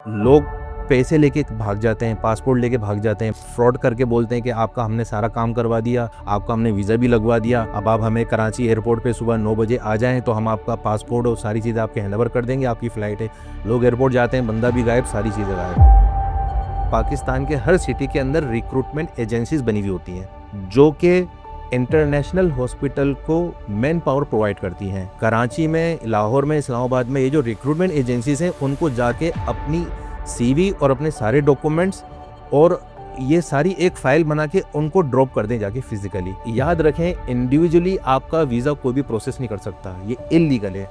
लोग पैसे लेके भाग जाते हैं, पासपोर्ट लेके भाग जाते हैं, फ्रॉड करके बोलते हैं कि आपका हमने सारा काम करवा दिया, आपका हमने वीज़ा भी लगवा दिया, अब आप हमें कराची एयरपोर्ट पे सुबह 9 बजे आ जाएं तो हम आपका पासपोर्ट और सारी चीज़ें आपके हैंड ओवर कर देंगे, आपकी फ़्लाइट है। लोग एयरपोर्ट जाते हैं, बंदा भी गायब, सारी चीज़ें गायब। पाकिस्तान के हर सिटी के अंदर रिक्रूटमेंट एजेंसीज बनी हुई होती हैं जो कि इंटरनेशनल हॉस्पिटल को मैन पावर प्रोवाइड करती हैं। कराची में, लाहौर में, इस्लामाबाद में ये जो रिक्रूटमेंट एजेंसीज हैं उनको जाके अपनी सीवी और अपने सारे डॉक्यूमेंट्स और ये सारी एक फाइल बना के उनको ड्रॉप कर दें जाके फिजिकली। याद रखें, इंडिविजुअली आपका वीज़ा कोई भी प्रोसेस नहीं कर सकता, ये इलीगल है।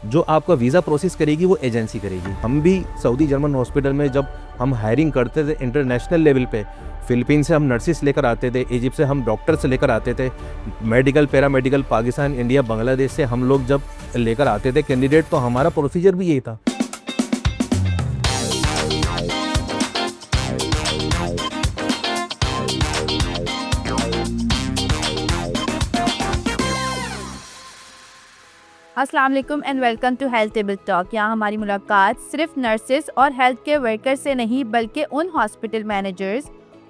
जो आपका वीज़ा प्रोसेस करेगी वो एजेंसी करेगी। हम भी सऊदी जर्मन हॉस्पिटल में जब हम हायरिंग करते थे इंटरनेशनल लेवल पे, फिलीपीन से हम नर्सिस लेकर आते थे, इजिप्ट से हम डॉक्टर्स लेकर आते थे, medical paramedical Pakistan, India, Bangladesh से हम लोग जब लेकर आते थे कैंडिडेट, तो हमारा प्रोसीजर भी यही था। अस्सलाम वालेकुम and welcome to health table talk. यहाँ हमारी मुलाकात सिर्फ नर्सेस और हेल्थ केयर वर्कर से नहीं बल्कि उन हॉस्पिटल मैनेजर्स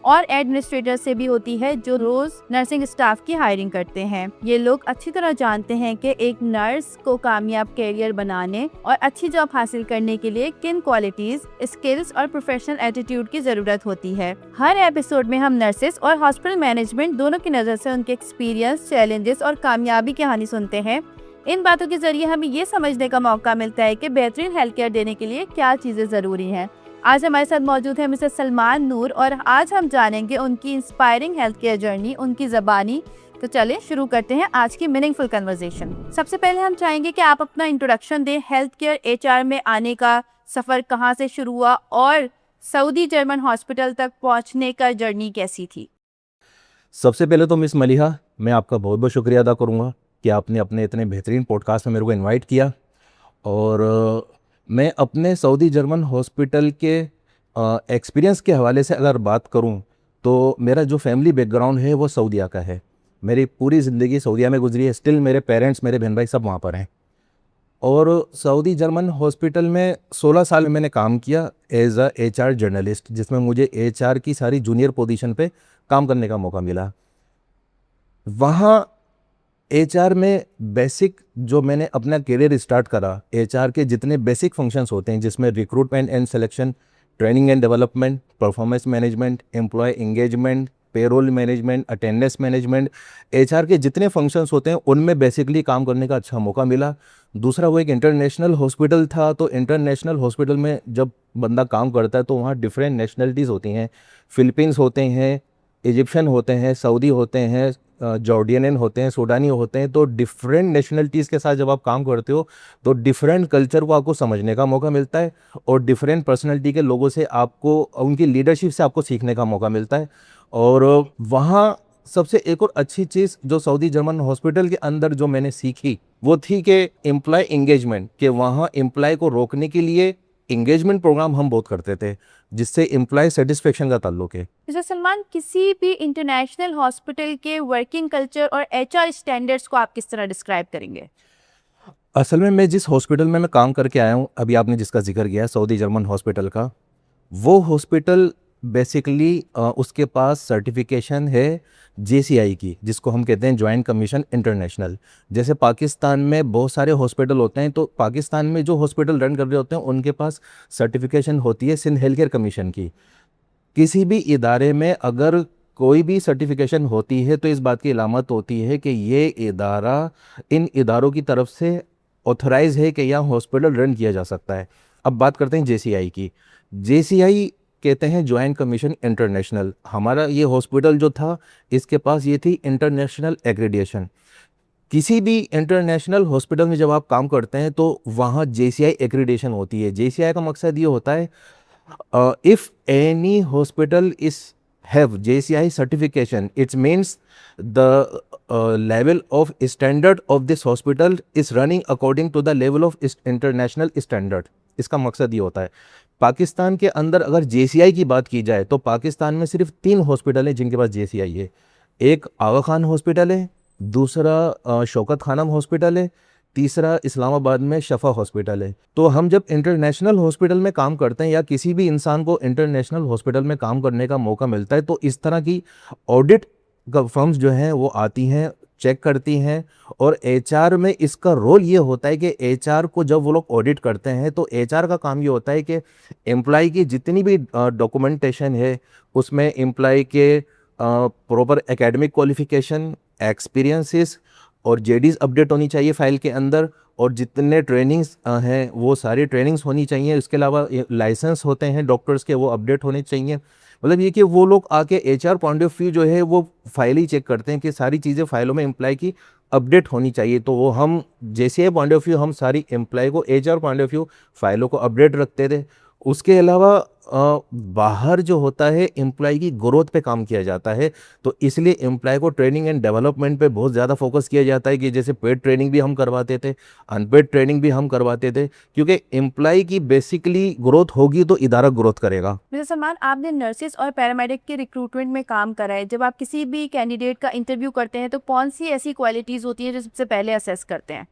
और एडमिनिस्ट्रेटर से भी होती है जो रोज नर्सिंग स्टाफ की हायरिंग करते हैं। ये लोग अच्छी तरह जानते हैं कि एक नर्स को कामयाब कैरियर बनाने और अच्छी जॉब हासिल करने के लिए किन क्वालिटीज, स्किल्स और प्रोफेशनल एटीट्यूड की जरूरत होती है। हर एपिसोड में हम नर्सेस और हॉस्पिटल मैनेजमेंट दोनों की नज़र से उनके एक्सपीरियंस, चैलेंजेस और कामयाबी की कहानी सुनते हैं। इन बातों के जरिए हमें ये समझने का मौका मिलता है कि बेहतरीन हेल्थ केयर देने के लिए क्या चीज़ें ज़रूरी हैं। आज हमारे साथ मौजूद है मिसेस सलमान नूर और आज हम जानेंगे उनकी इंस्पायरिंग हेल्थ केयर जर्नी, उनकी ज़बानी। तो चलें शुरू करते हैं आज की मीनिंगफुल कन्वर्सेशन। सबसे पहले हम चाहेंगे कि आप अपना इंट्रोडक्शन दें। हेल्थ केयर HR में आने का सफ़र कहाँ से शुरू हुआ और सऊदी जर्मन हॉस्पिटल तक पहुँचने का जर्नी कैसी थी? सबसे पहले तो मिस मलिहा, मैं आपका बहुत बहुत शुक्रिया अदा करूँगा कि आपने अपने इतने बेहतरीन पॉडकास्ट में मेरे को इनवाइट किया। और मैं अपने सऊदी जर्मन हॉस्पिटल के एक्सपीरियंस के हवाले से अगर बात करूं तो मेरा जो फैमिली बैकग्राउंड है वो सऊदीया का है। मेरी पूरी ज़िंदगी सऊदीया में गुजरी है। स्टिल मेरे पेरेंट्स, मेरे बहन भाई सब वहाँ पर हैं। और सऊदी जर्मन हॉस्पिटल में 16 साल मैंने काम किया एज अ HR जर्नलिस्ट, जिसमें मुझे HR की सारी जूनियर पोजीशन पे काम करने का मौका मिला। वहाँ HR में बेसिक जो मैंने अपना करियर स्टार्ट करा, HR के जितने बेसिक फंक्शंस होते हैं जिसमें recruitment and selection, training and development, performance management, employee engagement, payroll management, attendance management, HR के जितने फंक्शंस होते हैं उनमें बेसिकली काम करने का अच्छा मौका मिला। दूसरा, वो एक इंटरनेशनल हॉस्पिटल था, तो इंटरनेशनल हॉस्पिटल में जब बंदा काम करता है तो वहाँ डिफरेंट नेशनलिटीज़ होती हैं। फिलीपींस होते हैं, इजिप्शियन होते हैं, सऊदी होते हैं, जॉर्डियन होते हैं, सूडानी होते हैं। तो डिफरेंट नेशनलिटीज़ के साथ जब आप काम करते हो तो डिफरेंट कल्चर को आपको समझने का मौका मिलता है और डिफरेंट पर्सनैलिटी के लोगों से आपको, उनकी लीडरशिप से आपको सीखने का मौका मिलता है। और वहाँ सबसे एक और अच्छी चीज़ जो सऊदी जर्मन हॉस्पिटल के अंदर जो मैंने सीखी वो थी कि एम्प्लॉय इंगेजमेंट, कि वहाँ एम्प्लॉय को रोकने के लिए इंगेजमेंट प्रोग्राम हम बहुत करते थे जिससे एम्प्लॉय सेटिस्फेक्शन का ताल्लुक है। मिस्टर सलमान, किसी भी इंटरनेशनल हॉस्पिटल के वर्किंग कल्चर और HR स्टैंडर्ड्स को आप किस तरह डिस्क्राइब करेंगे? असल में मैं जिस हॉस्पिटल में मैं काम करके आया हूँ, अभी आपने जिसका जिक्र किया सऊदी जर्मन हॉस्पिटल का, वो हॉस्पिटल बेसिकली उसके पास सर्टिफिकेशन है JCI की, जिसको हम कहते हैं जॉइंट कमीशन इंटरनेशनल। जैसे पाकिस्तान में बहुत सारे हॉस्पिटल होते हैं, तो पाकिस्तान में जो हॉस्पिटल रन कर रहे होते हैं उनके पास सर्टिफिकेशन होती है सिंध हेल्थ केयर कमीशन की। किसी भी इदारे में अगर कोई भी सर्टिफिकेशन होती है तो इस बात की अलामत होती है कि ये इदारा इन इदारों की तरफ से ऑथराइज है कि यहाँ हॉस्पिटल रन किया जा सकता है। अब बात करते हैं JCI की। JCI कहते हैं जॉइंट कमीशन इंटरनेशनल। हमारा ये हॉस्पिटल जो था इसके पास ये थी इंटरनेशनल एक्रेडिएशन। किसी भी इंटरनेशनल हॉस्पिटल में जब आप काम करते हैं तो वहाँ JCI एक्रेडिएशन होती है। JCI का मकसद ये होता है, if any hospital is have JCI certification, it means the level of standard of this hospital is running according to the level of international standard। इसका मकसद ये होता है। पाकिस्तान के अंदर अगर JCI की बात की जाए तो पाकिस्तान में सिर्फ 3 हॉस्पिटल हैं जिनके पास JCI है। एक आगा खान हॉस्पिटल है, दूसरा शौकत खानम हॉस्पिटल है, तीसरा इस्लामाबाद में शफा हॉस्पिटल है। तो हम जब इंटरनेशनल हॉस्पिटल में काम करते हैं या किसी भी इंसान को इंटरनेशनल हॉस्पिटल में काम करने का मौका मिलता है तो इस तरह की ऑडिट फर्म्स जो हैं वो आती हैं, चेक करती हैं। और एचआर में इसका रोल ये होता है कि एचआर को जब वो लोग ऑडिट करते हैं तो एचआर का काम ये होता है कि एम्प्लॉय की जितनी भी डॉक्यूमेंटेशन है उसमें एम्प्लॉय के प्रॉपर एकेडमिक क्वालिफिकेशन, एक्सपीरियंसेस और जेडीज अपडेट होनी चाहिए फाइल के अंदर, और जितने ट्रेनिंग्स हैं वो सारी ट्रेनिंग्स होनी चाहिए। इसके अलावा लाइसेंस होते हैं डॉक्टर्स के, वो अपडेट होने चाहिए। मतलब ये कि वो लोग आके एचआर पॉइंट ऑफ व्यू जो है वो फाइल ही चेक करते हैं कि सारी चीज़ें फाइलों में एम्प्लॉय की अपडेट होनी चाहिए। तो वो हम जैसे पॉइंट ऑफ व्यू हम सारी एम्प्लॉय को एचआर पॉइंट ऑफ व्यू फाइलों को अपडेट रखते थे। उसके अलावा बाहर जो होता है एम्प्लॉय की ग्रोथ पे काम किया जाता है, तो इसलिए एम्प्लॉय को ट्रेनिंग एंड डेवलपमेंट पे बहुत ज़्यादा फोकस किया जाता है कि जैसे पेड ट्रेनिंग भी हम करवाते थे, अनपेड ट्रेनिंग भी हम करवाते थे, क्योंकि एम्प्लॉय की बेसिकली ग्रोथ होगी तो इदारा ग्रोथ करेगा। मिस्टर सलमान, आपने नर्सिस और पैरामेडिक के रिक्रूटमेंट में काम करा है। जब आप किसी भी कैंडिडेट का इंटरव्यू करते हैं तो कौन सी ऐसी क्वालिटीज़ होती हैं जो सबसे पहले असेस करते हैं?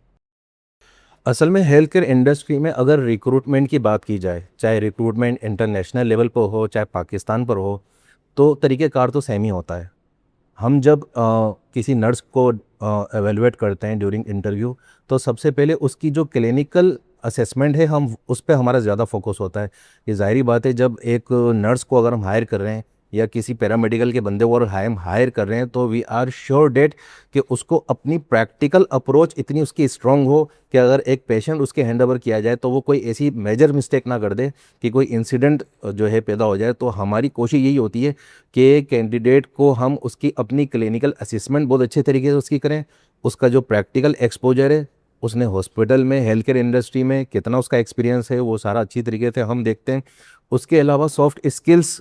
असल में हेल्थ केयर इंडस्ट्री में अगर रिक्रूटमेंट की बात की जाए, चाहे रिक्रूटमेंट इंटरनेशनल लेवल पर हो चाहे पाकिस्तान पर हो, तो तरीक़ेकार तो सेम ही होता है। हम जब किसी नर्स को एवेलुएट करते हैं ड्यूरिंग इंटरव्यू, तो सबसे पहले उसकी जो क्लिनिकल असेसमेंट है हम उस पे हमारा ज़्यादा फोकस होता है। ये ज़ाहिरी बात है, जब एक नर्स को अगर हम हायर कर रहे हैं या किसी पैरामेडिकल के बंदे को अगर हम हायर कर रहे हैं तो वी आर श्योर डेट कि उसको अपनी प्रैक्टिकल अप्रोच इतनी उसकी स्ट्रांग हो कि अगर एक पेशेंट उसके हैंड ओवर किया जाए तो वो कोई ऐसी मेजर मिस्टेक ना कर दे कि कोई इंसिडेंट जो है पैदा हो जाए। तो हमारी कोशिश यही होती है कि कैंडिडेट को हम उसकी अपनी क्लिनिकल असेसमेंट बहुत अच्छे तरीके से उसकी करें, उसका जो प्रैक्टिकल एक्सपोजर है, उसने हॉस्पिटल में हेल्थ केयर इंडस्ट्री में कितना उसका एक्सपीरियंस है, वो सारा अच्छी तरीके से हम देखते हैं। उसके अलावा सॉफ्ट स्किल्स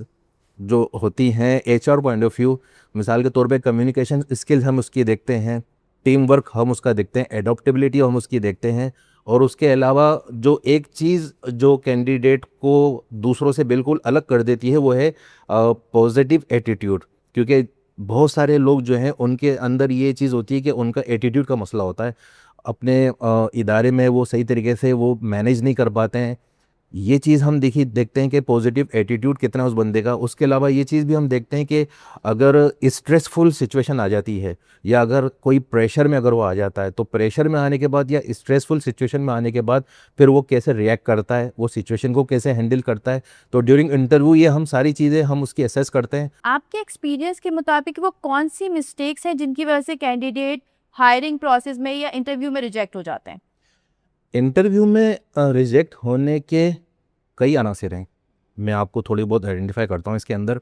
जो होती हैं एचआर पॉइंट ऑफ व्यू, मिसाल के तौर पे कम्युनिकेशन स्किल्स हम उसकी देखते हैं, टीम वर्क हम उसका देखते हैं, एडोप्टेबिलिटी हम उसकी देखते हैं। और उसके अलावा जो एक चीज़ जो कैंडिडेट को दूसरों से बिल्कुल अलग कर देती है वो है पॉजिटिव एटीट्यूड, क्योंकि बहुत सारे लोग जो हैं उनके अंदर ये चीज़ होती है कि उनका एटीट्यूड का मसला होता है, अपने इदारे में वो सही तरीके से वो मैनेज नहीं कर पाते हैं। ये चीज़ हम देखते हैं कि पॉजिटिव एटीट्यूड कितना उस बंदे का। उसके अलावा ये चीज़ भी हम देखते हैं कि अगर स्ट्रेसफुल सिचुएशन आ जाती है या अगर कोई प्रेशर में अगर वो आ जाता है, तो प्रेशर में आने के बाद या स्ट्रेसफुल सिचुएशन में आने के बाद फिर वो कैसे रिएक्ट करता है, वो सिचुएशन को कैसे हैंडल करता है। तो ड्यूरिंग इंटरव्यू ये हम सारी चीज़ें हम उसकी असेस करते हैं। आपके एक्सपीरियंस के मुताबिक वो कौन सी मिस्टेक्स हैं जिनकी वजह से कैंडिडेट हायरिंग प्रोसेस में या इंटरव्यू में रिजेक्ट हो जाते हैं? इंटरव्यू में रिजेक्ट होने के कई अनासिर हैं, मैं आपको थोड़ी बहुत आइडेंटिफाई करता हूँ इसके अंदर।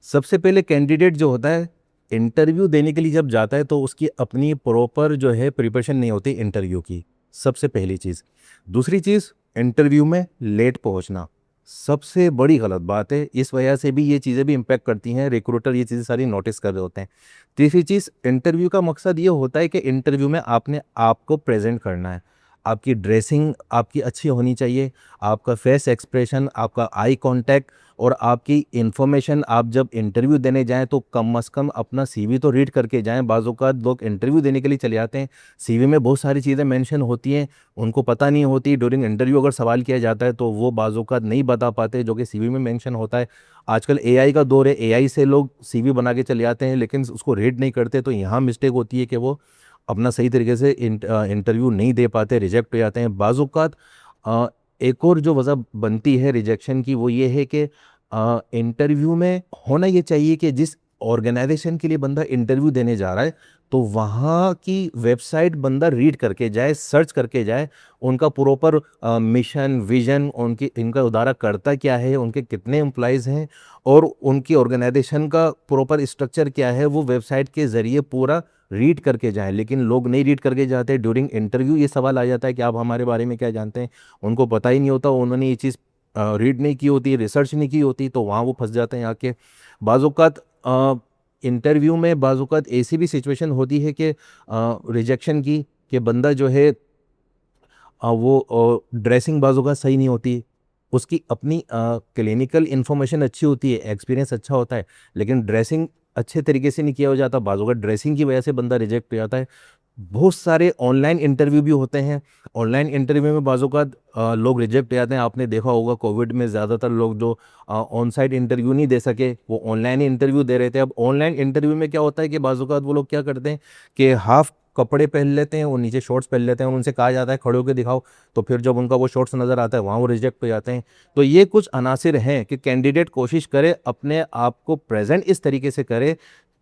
सबसे पहले कैंडिडेट जो होता है इंटरव्यू देने के लिए जब जाता है तो उसकी अपनी प्रॉपर जो है प्रिपरेशन नहीं होती इंटरव्यू की, सबसे पहली चीज़। दूसरी चीज़, इंटरव्यू में लेट पहुँचना सबसे बड़ी गलत बात है। इस वजह से भी ये चीज़ें भी इम्पेक्ट करती हैं, रिक्रूटर ये चीज़ें सारी नोटिस कर रहे होते हैं। तीसरी चीज़, इंटरव्यू का मकसद ये होता है कि इंटरव्यू में आपने आपको प्रेजेंट करना है, आपकी ड्रेसिंग आपकी अच्छी होनी चाहिए, आपका फेस एक्सप्रेशन, आपका आई कांटेक्ट और आपकी इन्फॉर्मेशन। आप जब इंटरव्यू देने जाएं तो कम से कम अपना सीवी तो रीड करके जाएं। बाज़ औक़ात लोग इंटरव्यू देने के लिए चले जाते हैं, सीवी में बहुत सारी चीज़ें मेंशन होती हैं, उनको पता नहीं होती। ड्यूरिंग इंटरव्यू अगर सवाल किया जाता है तो वो बाज़ औक़ात नहीं बता पाते जो कि सीवी में मेंशन होता है। आजकल एआई का दौर है, एआई से लोग सीवी बना के चले जाते हैं लेकिन उसको रीड नहीं करते, तो यहाँ मिस्टेक होती है कि वो अपना सही तरीके से इंटरव्यू नहीं दे पाते, रिजेक्ट हो जाते हैं। बाज़ औक़ात एक और जो वजह बनती है रिजेक्शन की वो ये है कि इंटरव्यू में होना ये चाहिए कि जिस ऑर्गेनाइजेशन के लिए बंदा इंटरव्यू देने जा रहा है तो वहाँ की वेबसाइट बंदा रीड करके जाए, सर्च करके जाए, उनका प्रॉपर मिशन, विजन, उनकी इनका उदारा करता क्या है, उनके कितने एम्प्लॉइज़ हैं और उनकी ऑर्गेनाइजेशन का प्रॉपर स्ट्रक्चर क्या है, वो वेबसाइट के ज़रिए पूरा रीड करके जाएं। लेकिन लोग नहीं रीड करके जाते। ड्यूरिंग इंटरव्यू ये सवाल आ जाता है कि आप हमारे बारे में क्या जानते हैं, उनको पता ही नहीं होता, उन्होंने ये चीज़ रीड नहीं की होती, रिसर्च नहीं की होती, तो वहाँ वो फंस जाते हैं आके। बाज़ औक़ात इंटरव्यू में बाज़ औक़ात ऐसी भी सिचुएशन होती है कि रिजेक्शन की कि बंदा जो है वो ड्रेसिंग बाज़ औक़ात सही नहीं होती, उसकी अपनी क्लिनिकल इन्फॉर्मेशन अच्छी होती है, एक्सपीरियंस अच्छा होता है, लेकिन ड्रेसिंग अच्छे तरीके से नहीं किया हो जाता, बाज़ औक़ात ड्रेसिंग की वजह से बंदा रिजेक्ट हो जाता है। बहुत सारे ऑनलाइन इंटरव्यू भी होते हैं। ऑनलाइन इंटरव्यू में बाज़ औक़ात लोग रिजेक्ट हो जाते हैं। आपने देखा होगा कोविड में ज़्यादातर लोग जो ऑन साइट इंटरव्यू नहीं दे सके, वो ऑनलाइन ही इंटरव्यू दे रहे थे। अब ऑनलाइन इंटरव्यू में क्या होता है कि बाज़ औक़ात वो लोग क्या करते हैं कि हाफ़ कपड़े पहन लेते हैं और नीचे शॉर्ट्स पहन लेते हैं और उनसे कहा जाता है खड़े होकर दिखाओ, तो फिर जब उनका वो शॉर्ट्स नज़र आता है वहाँ वो रिजेक्ट हो जाते हैं। तो ये कुछ अनासिर हैं कि कैंडिडेट कोशिश करे अपने आप को प्रेजेंट इस तरीके से करे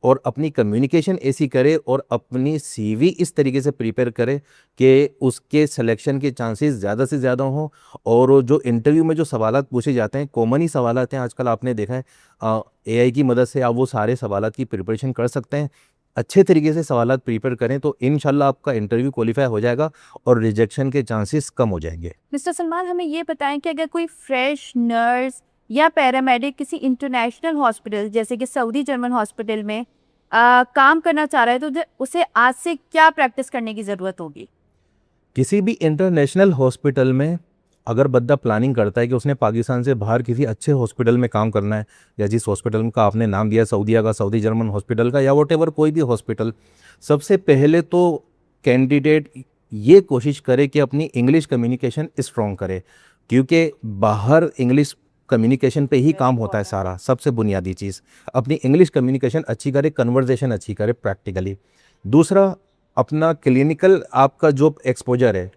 और अपनी कम्युनिकेशन ऐसी करे और अपनी सीवी इस तरीके से प्रिपेयर करे कि उसके सिलेक्शन के चांसेस ज़्यादा से ज़्यादा हों। और जो इंटरव्यू में जो सवालात पूछे जाते हैं कॉमन ही सवालात हैं, आजकल आपने देखा है एआई की मदद से आप वो सारे सवालात की प्रिपरेशन कर सकते हैं। अच्छे तरीके से सवालात प्रिपेयर करें तो इंशाल्लाह आपका इंटरव्यू क्वालिफाई हो जाएगा और रिजेक्शन के चांसेस कम हो जाएंगे। मिस्टर सलमान, हमें ये बताएं कि अगर कोई फ्रेश नर्स या पैरामेडिक किसी इंटरनेशनल हॉस्पिटल जैसे कि सऊदी जर्मन हॉस्पिटल में काम करना चाह रहा है तो उसे आज से क्या प्रैक्टिस करने की ज़रूरत होगी? किसी भी इंटरनेशनल हॉस्पिटल में अगर बंदा प्लानिंग करता है कि उसने पाकिस्तान से बाहर किसी अच्छे हॉस्पिटल में काम करना है, या जिस हॉस्पिटल का आपने नाम दिया सऊदीया का, सऊदी जर्मन हॉस्पिटल का, या वॉटेवर कोई भी हॉस्पिटल, सबसे पहले तो कैंडिडेट ये कोशिश करे कि अपनी इंग्लिश कम्युनिकेशन स्ट्रॉन्ग करे, क्योंकि बाहर इंग्लिश कम्युनिकेशन पे ही काम होता है सारा। सबसे बुनियादी चीज़ अपनी इंग्लिश कम्युनिकेशन अच्छी करे, कन्वर्जेशन अच्छी करे प्रैक्टिकली। दूसरा, अपना क्लिनिकल आपका जो एक्सपोजर है,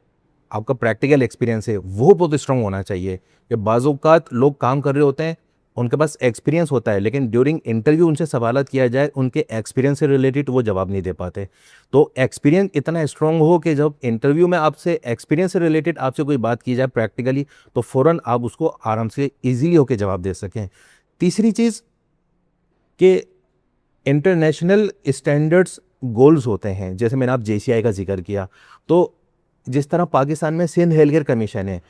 आपका प्रैक्टिकल एक्सपीरियंस है, वो बहुत स्ट्रांग होना चाहिए। कि बाज़ औक़ात लोग काम कर रहे होते हैं, उनके पास एक्सपीरियंस होता है, लेकिन ड्यूरिंग इंटरव्यू उनसे सवालात किया जाए उनके एक्सपीरियंस से रिलेटेड, वो जवाब नहीं दे पाते। तो एक्सपीरियंस इतना स्ट्रांग हो कि जब इंटरव्यू में आपसे एक्सपीरियंस से रिलेटेड आपसे कोई बात की जाए प्रैक्टिकली, तो फ़ौरन आप उसको आराम से ईज़िली होके जवाब दे सकें। तीसरी चीज़ कि इंटरनेशनल स्टैंडर्ड्स गोल्स होते हैं, जैसे मैंने आप जेसीआई का जिक्र किया, तो जिस तरह पाकिस्तान में सिंध हेल्थ केयर कमीशन है,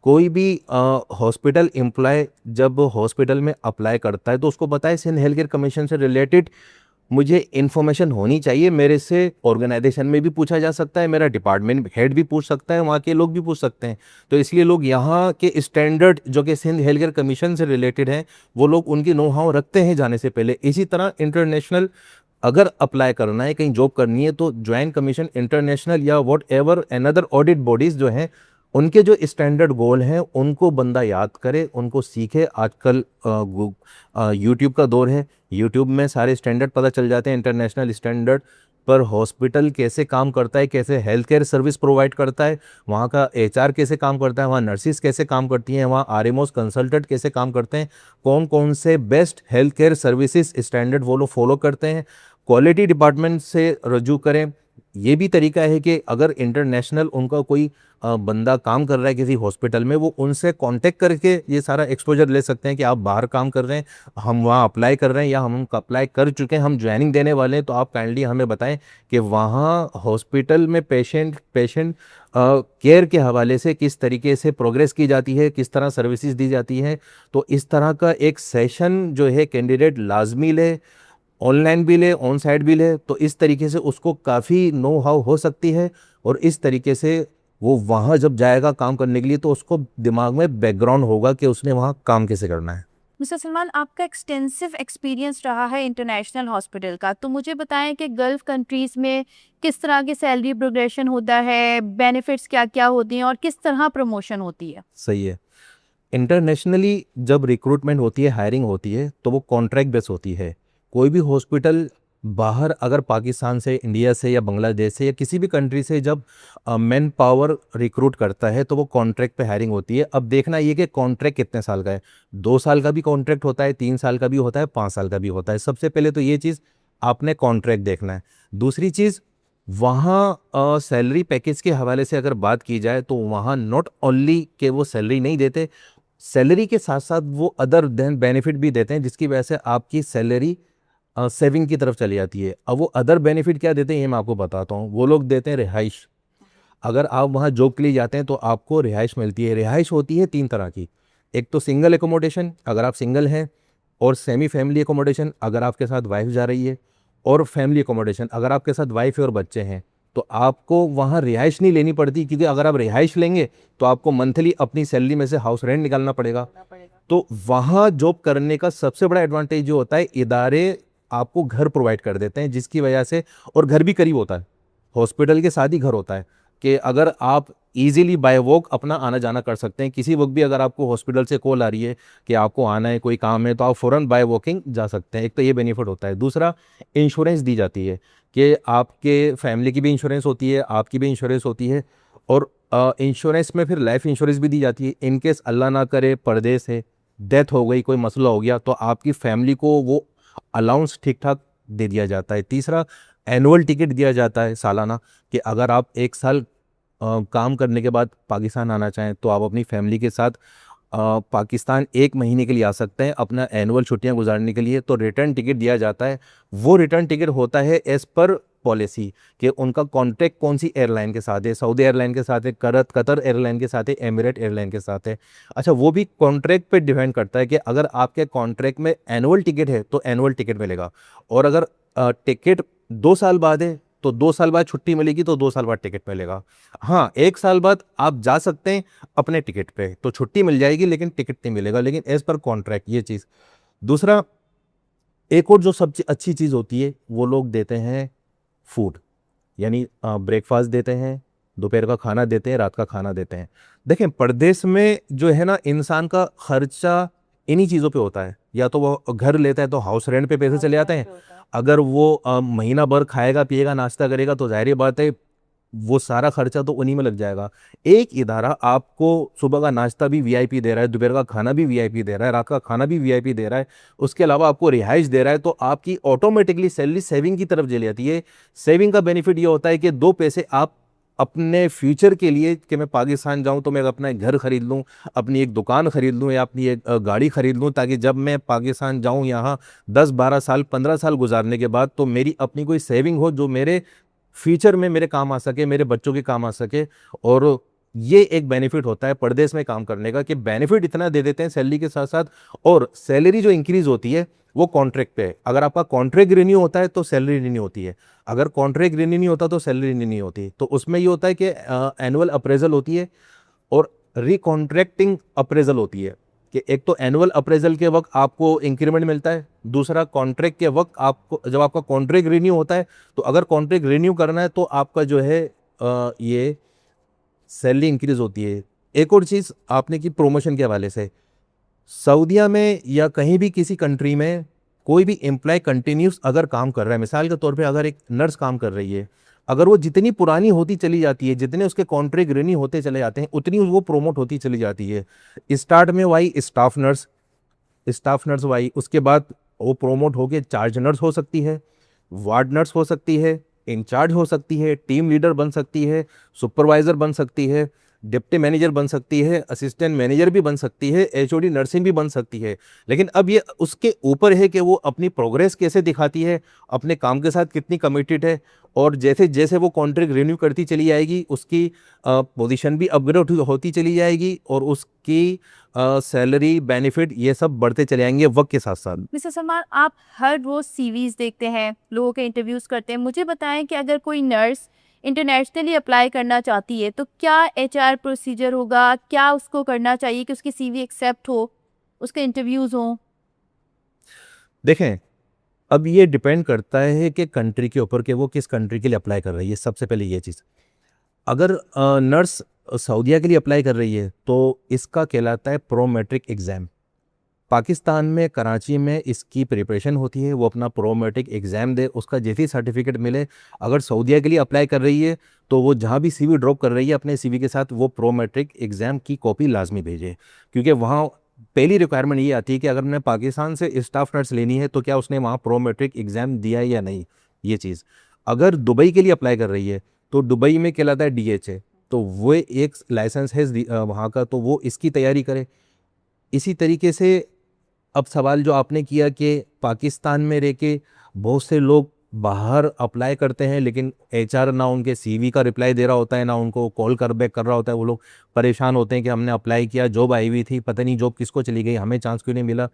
कोई भी हॉस्पिटल एम्प्लॉय जब हॉस्पिटल में अप्लाई करता है तो उसको पता है सिंध हेल्थ केयर कमीशन से रिलेटेड मुझे इन्फॉर्मेशन होनी चाहिए। मेरे से ऑर्गेनाइजेशन में भी पूछा जा सकता है, मेरा डिपार्टमेंट हेड भी पूछ सकता है, वहाँ के लोग भी पूछ सकते हैं। तो इसलिए लोग यहाँ के स्टैंडर्ड जो कि सिंध हेल्थ केयर कमीशन से रिलेटेड हैं, वो लोग उनकी नो हाउ रखते हैं जाने से पहले। इसी तरह इंटरनेशनल अगर अप्लाई करना है, कहीं जॉब करनी है, तो जॉइंट कमीशन इंटरनेशनल या what ever another audit bodies जो हैं, उनके जो स्टैंडर्ड गोल हैं उनको बंदा याद करे, उनको सीखे। आजकल यूट्यूब का दौर है, यूट्यूब में सारे स्टैंडर्ड पता चल जाते हैं इंटरनेशनल स्टैंडर्ड पर। हॉस्पिटल कैसे काम करता है, कैसे हेल्थ केयर सर्विस प्रोवाइड करता है, वहाँ का एचआर कैसे काम करता है, वहाँ नर्सिस कैसे काम करती हैं, वहाँ आरएमओस कंसल्टेंट कैसे काम करते हैं, कौन कौन से best health care services standard वो लोग फॉलो करते हैं, क्वालिटी डिपार्टमेंट से रजू करें। ये भी तरीका है कि अगर इंटरनेशनल उनका कोई बंदा काम कर रहा है किसी हॉस्पिटल में, वो उनसे कांटेक्ट करके ये सारा एक्सपोजर ले सकते हैं कि आप बाहर काम कर रहे हैं, हम वहाँ अप्लाई कर रहे हैं या हम अप्लाई कर चुके हैं, हम ज्वाइनिंग देने वाले हैं, तो आप काइंडली हमें बताएं कि वहाँ हॉस्पिटल में पेशेंट केयर के हवाले से किस तरीके से प्रोग्रेस की जाती है, किस तरह सर्विसेज दी जाती हैं। तो इस तरह का एक सेशन जो है कैंडिडेट लाजमी ले, ऑनलाइन भी ले, ऑन साइट भी ले, तो इस तरीके से उसको काफ़ी नो हाउ हो सकती है। और इस तरीके से वो वहाँ जब जाएगा काम करने के लिए, तो उसको दिमाग में बैकग्राउंड होगा कि उसने वहाँ काम कैसे करना है। मिस्टर सलमान, आपका एक्सटेंसिव एक्सपीरियंस रहा है इंटरनेशनल हॉस्पिटल का, तो मुझे बताएं कि गल्फ़ कंट्रीज़ में किस तरह की सैलरी प्रोग्रेशन होता है, बेनिफिट्स क्या क्या होती हैं और किस तरह प्रमोशन होती है? सही है। इंटरनेशनली जब रिक्रूटमेंट होती है, हायरिंग होती है, तो वो कॉन्ट्रैक्ट बेस होती है। कोई भी हॉस्पिटल बाहर अगर पाकिस्तान से, इंडिया से या बांग्लादेश से या किसी भी कंट्री से जब मैन पावर रिक्रूट करता है, तो वो कॉन्ट्रैक्ट पे हायरिंग होती है। अब देखना ये कि कॉन्ट्रैक्ट कितने साल का है। 2 साल का भी कॉन्ट्रैक्ट होता है, 3 साल का भी होता है, 5 साल का भी होता है। सबसे पहले तो ये चीज़ आपने कॉन्ट्रैक्ट देखना है। दूसरी चीज़, वहाँ सैलरी पैकेज के हवाले से अगर बात की जाए, तो वहाँ नॉट ओनली कि वो सैलरी नहीं देते, सैलरी के साथ साथ वो अदर देन बेनिफिट भी देते हैं, जिसकी वजह से आपकी सैलरी सेविंग की तरफ चली जाती है। अब वो अदर बेनिफिट क्या देते हैं ये मैं आपको बताता हूँ। वो लोग देते हैं रिहाइश। अगर आप वहाँ जॉब के लिए जाते हैं तो आपको रिहाइश मिलती है। रिहाइश होती है 3 तरह की। एक तो सिंगल एकोमोडेशन अगर आप सिंगल हैं, और सेमी फैमिली एकोमोडेशन अगर आपके साथ वाइफ जा रही है, और फैमिली एकोमोडेशन अगर आपके साथ वाइफ है और बच्चे हैं। तो आपको वहाँ रिहाइश नहीं लेनी पड़ती, क्योंकि अगर आप रिहाइश लेंगे तो आपको मंथली अपनी सैलरी में से हाउस रेंट निकालना पड़ेगा। तो वहाँ जॉब करने का सबसे बड़ा एडवांटेज जो होता है, इदारे आपको घर प्रोवाइड कर देते हैं, जिसकी वजह से, और घर भी करीब होता है। हॉस्पिटल के साथ ही घर होता है कि अगर आप इजीली बाय वॉक अपना आना जाना कर सकते हैं। किसी वक्त भी अगर आपको हॉस्पिटल से कॉल आ रही है कि आपको आना है, कोई काम है, तो आप फ़ौरन बाय वॉकिंग जा सकते हैं। एक तो ये बेनिफिट होता है। दूसरा, इंश्योरेंस दी जाती है कि आपके फैमिली की भी इंश्योरेंस होती है, आपकी भी इंश्योरेंस होती है। और इंश्योरेंस में फिर लाइफ इंश्योरेंस भी दी जाती है। इन केस अल्लाह ना करे परदेस है, डेथ हो गई, कोई मसला हो गया, तो आपकी फैमिली को वो अलाउंस ठीक ठाक दे दिया जाता है। तीसरा, एनुअल टिकट दिया जाता है सालाना, कि अगर आप एक साल काम करने के बाद पाकिस्तान आना चाहें तो आप अपनी फैमिली के साथ पाकिस्तान 1 महीने के लिए आ सकते हैं अपना एनुअल छुट्टियां गुजारने के लिए। तो रिटर्न टिकट दिया जाता है। वो रिटर्न टिकट होता है एज़ पर पॉलिसी कि उनका कॉन्ट्रैक्ट कौन सी एयरलाइन के साथ है, सऊदी एयरलाइन के साथ है, कतर एयरलाइन के साथ है, एमिरेट एयरलाइन के साथ है। अच्छा, वो भी कॉन्ट्रैक्ट पे डिपेंड करता है कि अगर आपके कॉन्ट्रैक्ट में एनुअल टिकट है तो एनुअल टिकट मिलेगा, और अगर टिकट 2 साल बाद है तो 2 साल बाद छुट्टी मिलेगी, तो 2 साल बाद टिकट मिलेगा। हाँ, 1 साल बाद आप जा सकते हैं अपने टिकट पे, तो छुट्टी मिल जाएगी लेकिन टिकट नहीं मिलेगा, लेकिन एज पर कॉन्ट्रैक्ट ये चीज़। दूसरा, एक और जो सबसे अच्छी चीज़ होती है, वो लोग देते हैं फूड, यानी ब्रेकफास्ट देते हैं, दोपहर का खाना देते हैं, रात का खाना देते हैं। देखें, परदेश में जो है ना, इंसान का खर्चा इन्हीं चीज़ों पे होता है। या तो वो घर लेता है तो हाउस रेंट पे पैसे चले जाते हैं। अगर वो महीना भर खाएगा पिएगा नाश्ता करेगा तो जाहिर बात है वो सारा खर्चा तो उन्हीं में लग जाएगा। एक इदारा आपको सुबह का नाश्ता भी वीआईपी दे रहा है, दोपहर का खाना भी वीआईपी दे रहा है, रात का खाना भी वीआईपी दे रहा है, उसके अलावा आपको रिहाइश दे रहा है, तो आपकी ऑटोमेटिकली सैलरी सेविंग की तरफ चली जाती है। सेविंग का बेनिफिट ये होता है कि 2 पैसे आप अपने फ्यूचर के लिए, कि मैं पाकिस्तान जाऊं तो मैं अपना एक घर खरीद लूं, अपनी एक दुकान खरीद लूं, या अपनी एक गाड़ी खरीद लूं, ताकि जब मैं पाकिस्तान जाऊं यहाँ 10-12 साल 15 साल गुजारने के बाद, तो मेरी अपनी कोई सेविंग हो जो मेरे फ्यूचर में मेरे काम आ सके, मेरे बच्चों के काम आ सके। और ये एक बेनिफिट होता है परदेश में काम करने का, कि बेनिफिट इतना दे देते हैं सैलरी के साथ साथ, और सैलरी जो इंक्रीज होती है वो कॉन्ट्रैक्ट पे है। अगर आपका कॉन्ट्रैक्ट रिन्यू होता है तो सैलरी रिन्यू होती है, अगर कॉन्ट्रैक्ट रिन्यू नहीं होता तो सैलरी रिन्यू नहीं होती। तो उसमें ये होता है कि एनुअल अप्रेजल होती है और रिकॉन्ट्रैक्टिंग अप्रेजल होती है, कि एक तो एनुअल अप्रेजल के वक्त आपको इंक्रीमेंट मिलता है, दूसरा कॉन्ट्रैक्ट के वक्त आपको, जब आपका कॉन्ट्रैक्ट रिन्यू होता है, तो अगर कॉन्ट्रैक्ट रिन्यू करना है तो आपका जो है ये सैलरी इंक्रीज होती है। एक और चीज़ आपने की प्रोमोशन के हवाले से, सऊदीया में या कहीं भी किसी कंट्री में कोई भी एम्प्लॉय कंटिन्यूस अगर काम कर रहा है, मिसाल के तौर पे अगर एक नर्स काम कर रही है, अगर वो जितनी पुरानी होती चली जाती है, जितने उसके कॉन्ट्रैक्ट रिन्यू होते चले जाते हैं, उतनी वो प्रोमोट होती चली जाती है। स्टार्ट में वाई स्टाफ नर्स वाई, उसके बाद वो प्रोमोट होके चार्ज नर्स हो सकती है, वार्ड नर्स हो सकती है, इंचार्ज हो सकती है, टीम लीडर बन सकती है, सुपरवाइजर बन सकती है, डिप्टी मैनेजर बन सकती है, असिस्टेंट मैनेजर भी बन सकती है, एचओडी नर्सिंग भी बन सकती है। लेकिन अब ये उसके ऊपर है कि वो अपनी प्रोग्रेस कैसे दिखाती है, अपने काम के साथ कितनी कमिटेड है, और जैसे जैसे वो कॉन्ट्रैक्ट रिन्यू करती चली जाएगी, उसकी पोजीशन भी अपग्रेड होती चली जाएगी, और उसकी सैलरी बेनिफिट ये सब बढ़ते चले जाएंगे वक्त के साथ साथ। मिस्टर सलमान, आप हर रोज सीवीज देखते हैं, लोगों के इंटरव्यूज करते हैं, मुझे बताएं कि अगर कोई नर्स इंटरनेशनली अप्लाई करना चाहती है तो क्या एचआर प्रोसीजर होगा, क्या उसको करना चाहिए कि उसकी सीवी एक्सेप्ट हो, उसके इंटरव्यूज हों? देखें, अब ये डिपेंड करता है कि कंट्री के ऊपर, कि वो किस कंट्री के लिए अप्लाई कर रही है। सबसे पहले ये चीज़, अगर नर्स सऊदीया के लिए अप्लाई कर रही है तो इसका कहलाता है प्रो मैट्रिक एग्ज़ाम। पाकिस्तान में कराची में इसकी प्रिपरेशन होती है, वो अपना प्रो मैट्रिक एग्ज़ाम दे, उसका जैसे ही सर्टिफिकेट मिले, अगर सऊदीया के लिए अप्लाई कर रही है तो वो जहाँ भी सीवी ड्रॉप कर रही है अपने सीवी के साथ वो प्रो मैट्रिक एग्ज़ाम की कॉपी लाजमी भेजे। क्योंकि वहाँ पहली रिक्वायरमेंट ये आती है कि अगर मैंने पाकिस्तान से स्टाफ नर्स लेनी है तो क्या उसने वहाँ प्रो मैट्रिक एग्ज़ाम दिया है या नहीं, ये चीज़। अगर दुबई के लिए अप्लाई कर रही है तो दुबई में कहलाता है DHA, तो वो एक लाइसेंस है वहाँ का, तो वो इसकी तैयारी करे। इसी तरीके से अब सवाल जो आपने किया कि पाकिस्तान में रह के बहुत से लोग बाहर अप्लाई करते हैं, लेकिन HR ना उनके CV का रिप्लाई दे रहा होता है, ना उनको कॉल कर बैक कर रहा होता है, वो लोग परेशान होते हैं कि हमने अप्लाई किया, जॉब आई हुई थी, पता नहीं जॉब किसको चली गई, हमें चांस क्यों नहीं मिला।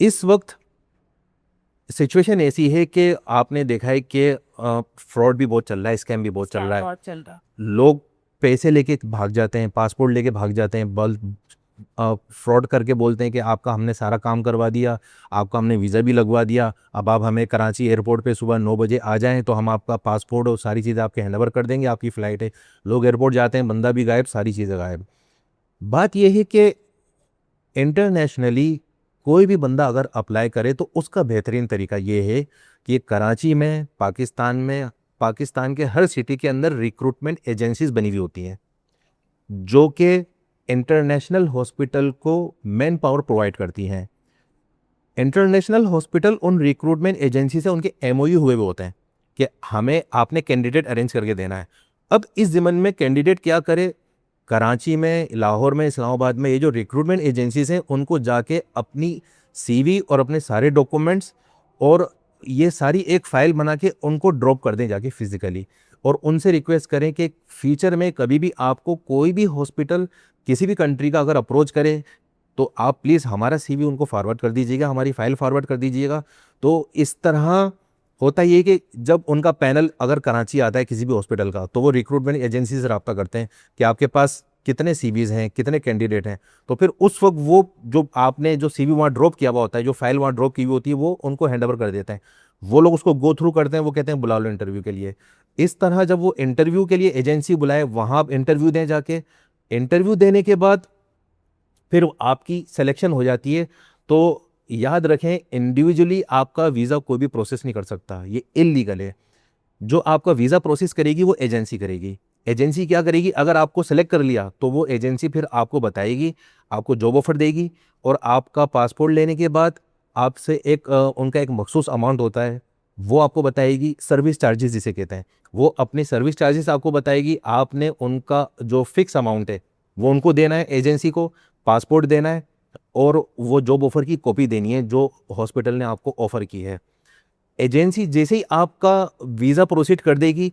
इस वक्त सिचुएशन ऐसी है कि आपने देखा है कि फ्रॉड भी बहुत चल रहा है, स्कैम भी बहुत चल रहा है। लोग पैसे लेके भाग जाते हैं, पासपोर्ट लेके भाग जाते हैं, फ्रॉड करके बोलते हैं कि आपका हमने सारा काम करवा दिया, आपका हमने वीज़ा भी लगवा दिया, अब आप हमें कराची एयरपोर्ट पे सुबह 9 बजे आ जाएं तो हम आपका पासपोर्ट और सारी चीज़ें आपके हैंड ओवर कर देंगे, आपकी फ़्लाइट है। लोग एयरपोर्ट जाते हैं, बंदा भी गायब, सारी चीज़ें गायब। बात यह है कि इंटरनेशनली कोई भी बंदा अगर अप्लाई करे तो उसका बेहतरीन तरीका ये है कि कराची में, पाकिस्तान के हर सिटी के अंदर रिक्रूटमेंट एजेंसीज बनी हुई होती हैं जो कि इंटरनेशनल हॉस्पिटल को मैन पावर प्रोवाइड करती हैं। इंटरनेशनल हॉस्पिटल उन रिक्रूटमेंट एजेंसी से उनके एमओयू हुए होते हैं कि हमें आपने कैंडिडेट अरेंज करके देना है। अब इस ज़िमन में कैंडिडेट क्या करे, कराची में, लाहौर में, इस्लामाबाद में ये जो रिक्रूटमेंट एजेंसीज हैं उनको जाके अपनी सीवी और अपने सारे डॉक्यूमेंट्स और ये सारी एक फ़ाइल बना के उनको ड्रॉप कर दें जाके फिज़िकली, और उनसे रिक्वेस्ट करें कि फ्यूचर में कभी भी आपको कोई भी हॉस्पिटल किसी भी कंट्री का अगर अप्रोच करे तो आप प्लीज़ हमारा सीवी उनको फॉरवर्ड कर दीजिएगा, हमारी फ़ाइल फॉरवर्ड कर दीजिएगा। तो इस तरह होता ये कि जब उनका पैनल अगर कराची आता है किसी भी हॉस्पिटल का तो वो रिक्रूटमेंट एजेंसी से रब्ता करते हैं कि आपके पास कितने सीवीज़ हैं, कितने कैंडिडेट हैं। तो फिर उस वक्त वो जो आपने जो सीवी वहाँ ड्रॉप किया हुआ होता है, जो फाइल वहाँ ड्रॉप की हुई होती है, वो उनको हैंड ओवर कर देते हैं। वो लोग उसको गो थ्रू करते हैं, वो कहते हैं बुला लो इंटरव्यू के लिए। इस तरह जब वो इंटरव्यू के लिए एजेंसी बुलाए, वहाँ आप इंटरव्यू दें जाके, इंटरव्यू देने के बाद फिर आपकी सिलेक्शन हो जाती है। तो याद रखें, इंडिविजुअली आपका वीज़ा कोई भी प्रोसेस नहीं कर सकता, ये इल्लीगल है। जो आपका वीज़ा प्रोसेस करेगी वो एजेंसी करेगी। एजेंसी क्या करेगी, अगर आपको सेलेक्ट कर लिया तो वो एजेंसी फिर आपको बताएगी, आपको जॉब ऑफर देगी, और आपका पासपोर्ट लेने के बाद आपसे उनका एक मखसूस अमाउंट होता है, वो आपको बताएगी। सर्विस चार्जेस जिसे कहते हैं, वो अपने सर्विस चार्जेस आपको बताएगी। आपने उनका जो फिक्स अमाउंट है वो उनको देना है, एजेंसी को पासपोर्ट देना है, और वो जॉब ऑफर की कॉपी देनी है जो हॉस्पिटल ने आपको ऑफर की है। एजेंसी जैसे ही आपका वीज़ा प्रोसीड कर देगी,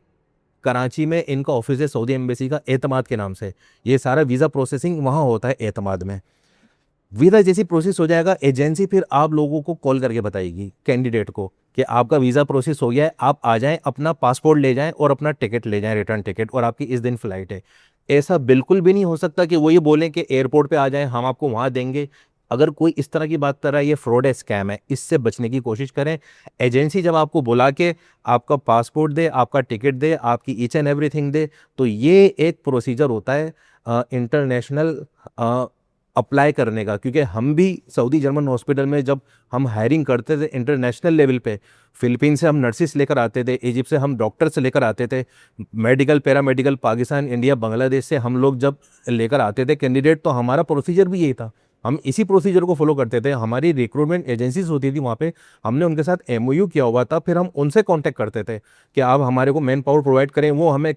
कराची में इनका ऑफिस है सऊदी एम्बेसी का, एतमाद के नाम से। ये सारा वीज़ा प्रोसेसिंग वहाँ होता है एतमाद में। वीज़ा जैसी प्रोसेस हो जाएगा, एजेंसी फिर आप लोगों को कॉल करके बताएगी कैंडिडेट को कि आपका वीज़ा प्रोसेस हो गया है, आप आ जाएं, अपना पासपोर्ट ले जाएं और अपना टिकट ले जाएं, रिटर्न टिकट, और आपकी इस दिन फ़्लाइट है। ऐसा बिल्कुल भी नहीं हो सकता कि वो ये बोलें कि एयरपोर्ट पे आ जाएं, हम आपको वहाँ देंगे। अगर कोई इस तरह की बात कर रहा है, ये फ्रॉड है, स्कैम है, इससे बचने की कोशिश करें। एजेंसी जब आपको बुला के आपका पासपोर्ट दे, आपका टिकट दे, आपकी ईच एंड एवरीथिंग दे, तो ये एक प्रोसीजर होता है इंटरनेशनल अप्लाई करने का। क्योंकि हम भी सऊदी जर्मन हॉस्पिटल में जब हम हायरिंग करते थे इंटरनेशनल लेवल पे, फ़िलिपीन से हम नर्सिस लेकर आते थे, इजिप्ट से हम डॉक्टर्स लेकर आते थे, medical paramedical Pakistan, India, Bangladesh से हम लोग जब लेकर आते थे कैंडिडेट, तो हमारा प्रोसीजर भी यही था। हम इसी प्रोसीजर को फॉलो करते थे। हमारी रिक्रूटमेंट एजेंसीज होती थी वहाँ पे, हमने उनके साथ एमओयू किया हुआ था। फिर हम उनसे कांटेक्ट करते थे कि आप हमारे को मैन पावर प्रोवाइड करें। वो हमें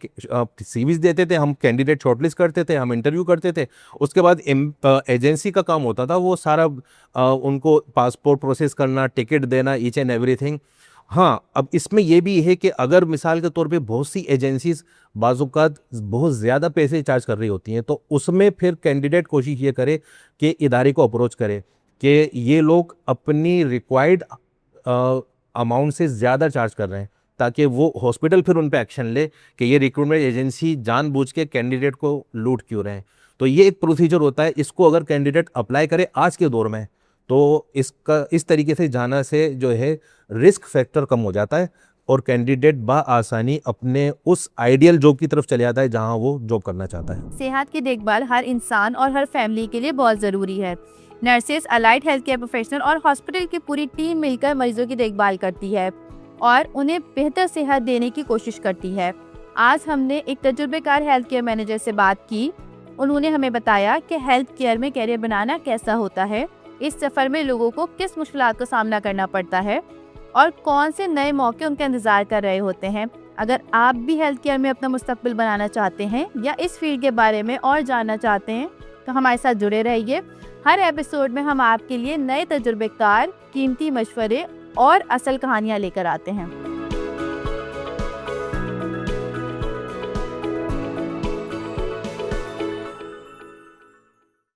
सीवीज देते थे, हम कैंडिडेट शॉर्टलिस्ट करते थे, हम इंटरव्यू करते थे। उसके बाद एजेंसी का काम होता था वो सारा उनको पासपोर्ट प्रोसेस करना, टिकट देना, ईच एंड एवरीथिंग। हाँ, अब इसमें यह भी है कि अगर मिसाल के तौर पे बहुत सी एजेंसीज बाज़-औक़ात बहुत ज़्यादा पैसे चार्ज कर रही होती हैं, तो उसमें फिर कैंडिडेट कोशिश ये करे कि इदारे को अप्रोच करे कि ये लोग अपनी रिक्वायर्ड अमाउंट से ज़्यादा चार्ज कर रहे हैं, ताकि वो हॉस्पिटल फिर उन पे एक्शन ले कि ये रिक्रूटमेंट एजेंसी जानबूझ के कैंडिडेट को लूट क्यों रहे हैं। तो ये एक प्रोसीजर होता है, इसको अगर कैंडिडेट अप्लाई करे आज के दौर में, तो इसका इस तरीके से जाना से जो है रिस्क फैक्टर कम हो जाता है और कैंडिडेट बाआसानी अपने उस आइडियल जॉब की तरफ चले जाता है जहां वो जॉब करना चाहता है। सेहत की देखभाल हर इंसान और हर फैमिली के लिए बहुत ज़रूरी है। Nurses, allied health care professional और हॉस्पिटल की पूरी टीम मिलकर मरीजों की देखभाल करती है और उन्हें बेहतर सेहत देने की कोशिश करती है। आज हमने एक तजुर्बेकार हेल्थ केयर मैनेजर से बात की। उन्होंने हमें बताया कि हेल्थ केयर में कैरियर बनाना कैसा होता है, इस सफ़र में लोगों को किस मुश्किलात का सामना करना पड़ता है और कौन से नए मौके उनका इंतज़ार कर रहे होते हैं। अगर आप भी हेल्थ केयर में अपना मुस्तकबिल बनाना चाहते हैं या इस फील्ड के बारे में और जानना चाहते हैं तो हमारे साथ जुड़े रहिए। हर एपिसोड में हम आपके लिए नए तजुर्बेकार, कीमती मशवरे और असल कहानियाँ लेकर आते हैं।